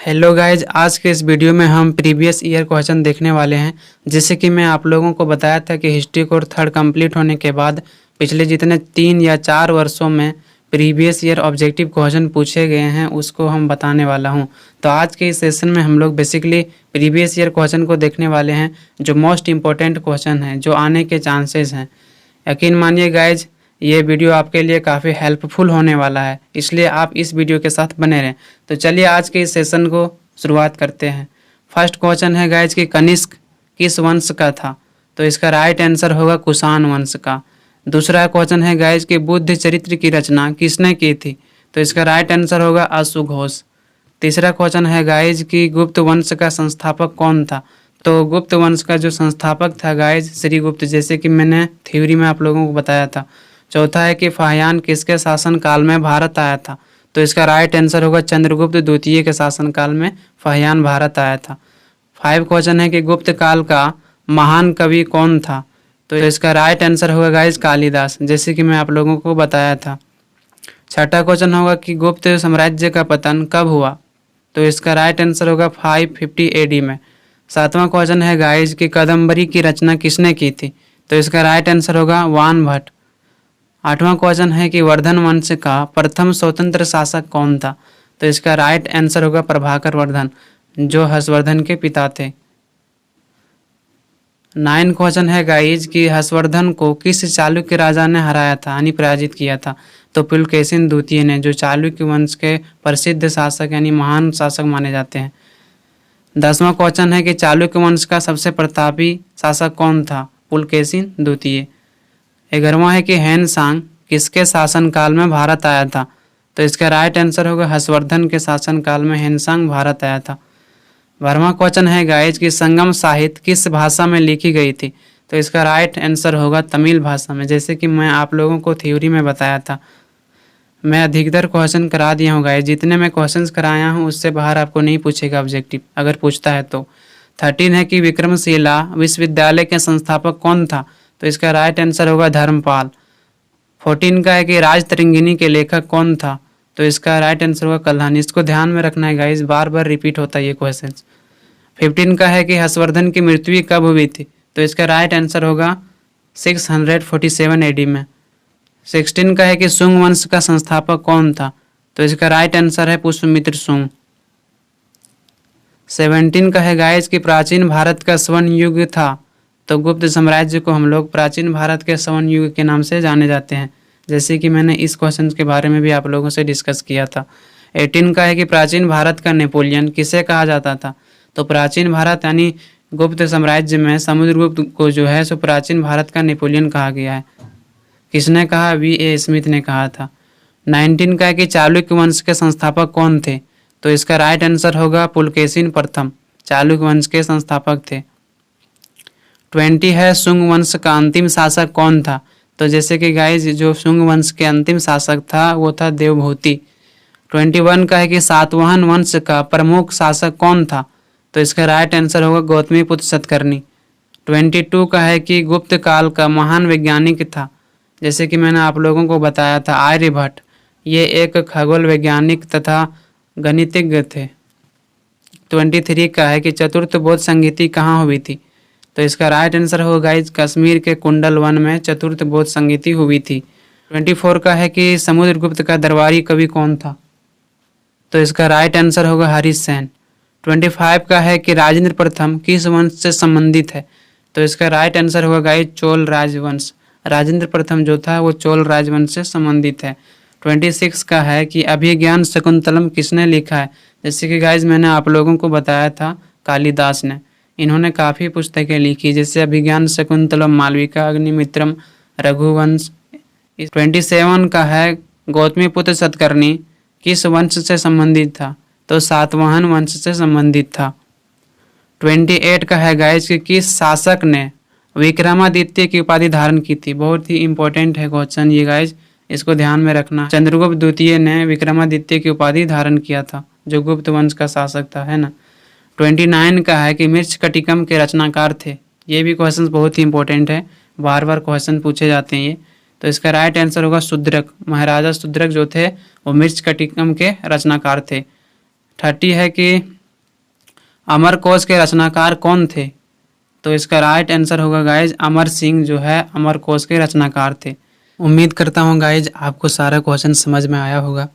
Hello guys, आज के इस वीडियो में हम प्रीवियस ईयर क्वेश्चन देखने वाले हैं। जैसे कि मैं आप लोगों को बताया था कि हिस्ट्री कोर्स थर्ड कंप्लीट होने के बाद पिछले जितने 3 या 4 वर्षों में प्रीवियस ईयर ऑब्जेक्टिव क्वेश्चन पूछे गए हैं उसको हम बताने वाला हूं। तो आज के इस सेशन में हम लोग बेसिकली प्रीवियस ईयर क्वेश्चन को देखने वाले हैं, जो मोस्ट इम्पोर्टेंट क्वेश्चन हैं, जो आने के चांसेस हैं। यकीन मानिए गाइज, ये वीडियो आपके लिए काफ़ी हेल्पफुल होने वाला है, इसलिए आप इस वीडियो के साथ बने रहें। तो चलिए आज के इस सेशन को शुरुआत करते हैं। फर्स्ट क्वेश्चन है गाइज कि कनिष्क किस वंश का था? तो इसका राइट आंसर होगा कुषाण वंश का। दूसरा क्वेश्चन है गाइज कि बुद्ध चरित्र की रचना किसने की थी? तो इसका राइट आंसर होगा अश्वघोष। तीसरा क्वेश्चन है गाइज कि गुप्त वंश का संस्थापक कौन था? तो गुप्त वंश का जो संस्थापक था गाइज श्रीगुप्त, जैसे कि मैंने थ्योरी में आप लोगों को बताया था। चौथा है कि फाहियान किसके शासन काल में भारत आया था? तो इसका राइट आंसर होगा चंद्रगुप्त द्वितीय के शासन काल में फाहियान भारत आया था। 5 क्वेश्चन है कि गुप्त काल का महान कवि कौन था? तो इसका राइट आंसर होगा गाइज कालिदास, जैसे कि मैं आप लोगों को बताया था। छठा क्वेश्चन होगा कि गुप्त साम्राज्य का पतन कब हुआ? तो इसका राइट आंसर होगा 550 AD में। सातवां क्वेश्चन है गाइज कि कादम्बरी की रचना किसने की थी? तो इसका राइट आंसर होगा वान भट्ट। आठवां क्वेश्चन है कि वर्धन वंश का प्रथम स्वतंत्र शासक कौन था? तो इसका राइट आंसर होगा प्रभाकर वर्धन, जो हर्षवर्धन के पिता थे। 9 क्वेश्चन है गाइज कि हर्षवर्धन को किस चालुक्य राजा ने हराया था, यानी पराजित किया था? तो पुलकेशिन द्वितीय ने, जो चालुक्य वंश के प्रसिद्ध शासक यानी महान शासक माने जाते हैं। 10वां क्वेश्चन है कि चालुक्य वंश का सबसे प्रतापी शासक कौन था? पुलकेशिन द्वितीय। 11वां है कि हैनसांग किसके शासनकाल में भारत आया था? तो इसका राइट आंसर होगा हर्षवर्धन के शासनकाल में हैनसांग भारत आया था। 12वां क्वेश्चन है गाइज कि संगम साहित्य किस भाषा में लिखी गई थी? तो इसका राइट आंसर होगा तमिल भाषा में, जैसे कि मैं आप लोगों को थ्योरी में बताया था। मैं अधिकतर क्वेश्चन करा दिया हूँ गाइज, जितने मैं क्वेश्चन कराया हूँ उससे बाहर आपको नहीं पूछेगा ऑब्जेक्टिव, अगर पूछता है तो। 13 है कि विक्रमशिला विश्वविद्यालय के संस्थापक कौन था? तो इसका राइट आंसर होगा धर्मपाल। 14 का है कि राजतरंगिणी के लेखक कौन था? तो इसका राइट आंसर होगा कल्हानी। इसको ध्यान में रखना है गाइस, बार बार रिपीट होता है ये क्वेश्चन। 15 का है कि हर्षवर्धन की मृत्यु कब हुई थी? तो इसका राइट आंसर होगा 647 AD में। 16 का है कि सुंग वंश का संस्थापक कौन था? तो इसका राइट आंसर है पुष्यमित्र सुंग। 17 का है गाइस कि प्राचीन भारत का स्वर्ण युग था? तो गुप्त साम्राज्य को हम लोग प्राचीन भारत के स्वर्ण युग के नाम से जाने जाते हैं, जैसे कि मैंने इस क्वेश्चन के बारे में भी आप लोगों से डिस्कस किया था। 18 का है कि प्राचीन भारत का नेपोलियन किसे कहा जाता था? तो प्राचीन भारत यानी गुप्त साम्राज्य में समुद्रगुप्त को जो है सो प्राचीन भारत का नेपोलियन कहा गया है। किसने कहा? V.A. स्मिथ ने कहा था। 19 का है कि चालुक्य वंश के संस्थापक कौन थे? तो इसका राइट आंसर होगा पुलकेशिन प्रथम, चालुक्य वंश के संस्थापक थे। 20 है सुंग वंश का अंतिम शासक कौन था? तो जैसे कि गाइज जो सुंग वंश के अंतिम शासक था वो था देवभूति। 21 का है कि सातवाहन वंश का प्रमुख शासक कौन था? तो इसका राइट आंसर होगा गौतमीपुत्र सतकर्णी। 22 का है कि गुप्त काल का महान वैज्ञानिक था? जैसे कि मैंने आप लोगों को बताया था आर्यभट्ट, ये एक खगोल वैज्ञानिक तथा गणितज्ञ थे। 23 का है कि चतुर्थ बौद्ध संगीति कहाँ हुई थी? तो इसका राइट आंसर होगा गाइज कश्मीर के कुंडल वन में चतुर्थ बौद्ध संगीति हुई थी। 24 का है कि समुद्रगुप्त का दरबारी कवि कौन था? तो इसका राइट आंसर होगा हरिसेन। 25 का है कि राजेंद्र प्रथम किस वंश से संबंधित है? तो इसका राइट आंसर होगा गाइज चोल राजवंश। राजेंद्र प्रथम जो था वो चोल राजवंश से संबंधित है। 26 का है कि अभिज्ञान शकुंतलम किसने लिखा है? जैसे कि गाइज मैंने आप लोगों को बताया था कालिदास ने। इन्होंने काफ़ी पुस्तकें लिखी, जैसे अभिज्ञान शकुंतलम, मालविका, अग्निमित्रम, रघुवंश। 27 का है गौतमीपुत्र सतकर्णी किस वंश से संबंधित था? तो सातवाहन वंश से संबंधित था। 28 का है गाइज कि किस शासक ने विक्रमादित्य की उपाधि धारण की थी? बहुत ही इंपॉर्टेंट है क्वेश्चन ये गाइज, इसको ध्यान में रखना। चंद्रगुप्त द्वितीय ने विक्रमादित्य की उपाधि धारण किया था, जो गुप्त वंश का शासक था, है ना। 29 का है कि मृच्छकटिकम के रचनाकार थे? ये भी क्वेश्चन बहुत ही इंपॉर्टेंट है, बार बार क्वेश्चन पूछे जाते हैं ये। तो इसका राइट आंसर होगा शूद्रक। महाराजा शूद्रक जो थे वो मृच्छकटिकम के रचनाकार थे। 30 है कि अमरकोश के रचनाकार कौन थे? तो इसका राइट आंसर होगा गाइज अमर सिंह जो है अमरकोश के रचनाकार थे। उम्मीद करता हूँ गाइज आपको सारा क्वेश्चन समझ में आया होगा।